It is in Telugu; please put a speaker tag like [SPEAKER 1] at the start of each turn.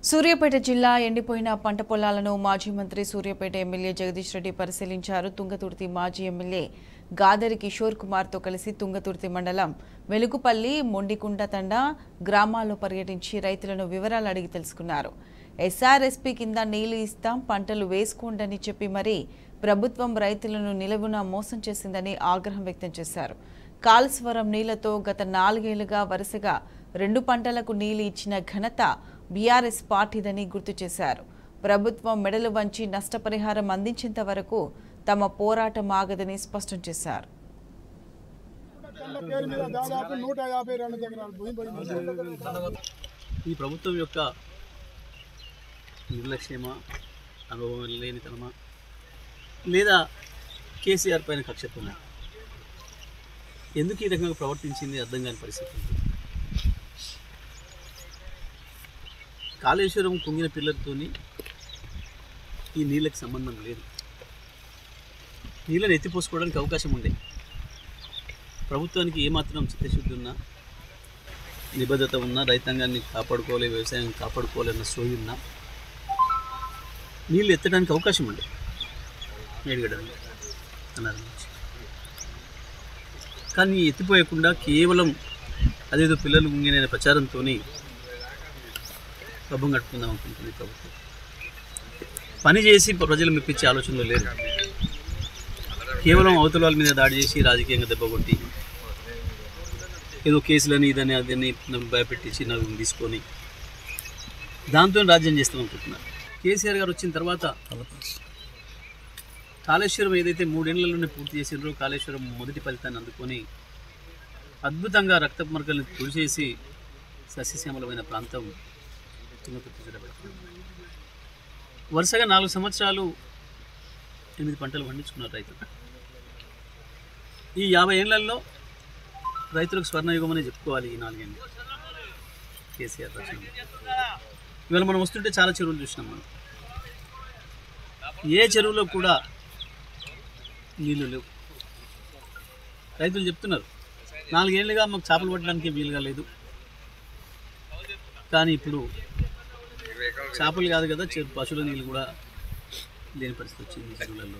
[SPEAKER 1] సూర్యాపేట జిల్లా ఎండిపోయిన పంట పొలాలను మాజీ మంత్రి సూర్యాపేట ఎమ్మెల్యే జగదీష్ రెడ్డి పరిశీలించారు. తుంగతుర్తి మాజీ ఎమ్మెల్యే గాదరి కిషోర్ కుమార్తో కలిసి తుంగతుర్తి మండలం వెలుగుపల్లి, మొండికుంట తండా గ్రామాల్లో పర్యటించి రైతులను వివరాలు అడిగి తెలుసుకున్నారు. ఎస్ఆర్ఎస్పీ కింద నీళ్లు ఇస్తాం, పంటలు వేసుకోండని చెప్పి మరీ ప్రభుత్వం రైతులను నిలువున మోసం చేసిందని ఆగ్రహం వ్యక్తం చేశారు. కాళేశ్వరం నీళ్లతో గత 4 ఏళ్లుగా వరుసగా 2 పంటలకు నీళ్లు ఇచ్చిన ఘనత బీఆర్ఎస్ పార్టీదని గుర్తు చేశారు. ప్రభుత్వం మెడలు వంచి నష్టపరిహారం అందించేంత వరకు తమ పోరాటం ఆగదని స్పష్టం చేశారు.
[SPEAKER 2] ఈ ప్రభుత్వం యొక్క నిర్లక్ష్యమా, అనుభవం లేనితనమా, లేదా కేసీఆర్ పైన కక్షతోనా, ఎందుకు ఈ రకంగా ప్రవర్తించింది అర్థం కాని పరిస్థితి. కాళేశ్వరం కుంగిన పిల్లలతో ఈ నీళ్ళకి సంబంధం లేదు. నీళ్ళని ఎత్తిపోసుకోవడానికి అవకాశం ఉండే. ప్రభుత్వానికి ఏమాత్రం చిత్తశుద్ధి ఉన్నా, నిబద్ధత ఉన్నా, రైతాంగాన్ని కాపాడుకోవాలి, వ్యవసాయం కాపాడుకోవాలన్న సోయి ఉన్నా నీళ్ళు ఎత్తడానికి అవకాశం ఉండే. మేడిగడ్డ అన్నారు. కానీ ఎత్తిపోయకుండా కేవలం అదేదో పిల్లలు కుంగిన ప్రచారంతో పబ్బం కట్టుకుందాం అనుకుంటుంది ప్రభుత్వం. పని చేసి ప్రజలు మెప్పించే ఆలోచనలో లేదు. కేవలం అవతల వాళ్ళ మీద దాడి చేసి రాజకీయంగా దెబ్బకొట్టి ఏదో కేసులని ఇదని అదని భయపెట్టించి నలుగురిని తీసుకొని దాంతో రాజ్యం చేస్తాం అనుకుంటున్నారు. కేసీఆర్ గారు వచ్చిన తర్వాత కాళేశ్వరం ఏదైతే 3 ఏళ్లలోనే పూర్తి చేసినారో, కాళేశ్వరం మొదటి ఫలితాన్ని అందుకొని అద్భుతంగా రక్తపు మరకల్ని తుడిచేసి సస్యశ్యామలమైన ప్రాంతం తుంగతుర్తి జిల్లా. వరుసగా 4 సంవత్సరాలు 8 పంటలు పండించుకున్నారు రైతులు. ఈ 50 ఏళ్లలో రైతులకు స్వర్ణయుగం అనే చెప్పుకోవాలి. ఈ 4 ఏళ్ళు కేసీఆర్ రచన. ఇవాళ మనం వస్తుంటే చాలా చెరువులు చూసినాం. మనం ఏ చెరువులో కూడా నీళ్ళు లేవు. రైతులు చెప్తున్నారు 4 ఏళ్ళుగా మాకు చేపలు పట్టడానికి వీలుగా లేదు. కానీ ఇప్పుడు చేపలు కాదు కదా, పశువుల నీళ్ళు కూడా లేని పరిస్థితి వచ్చింది చెరువులలో.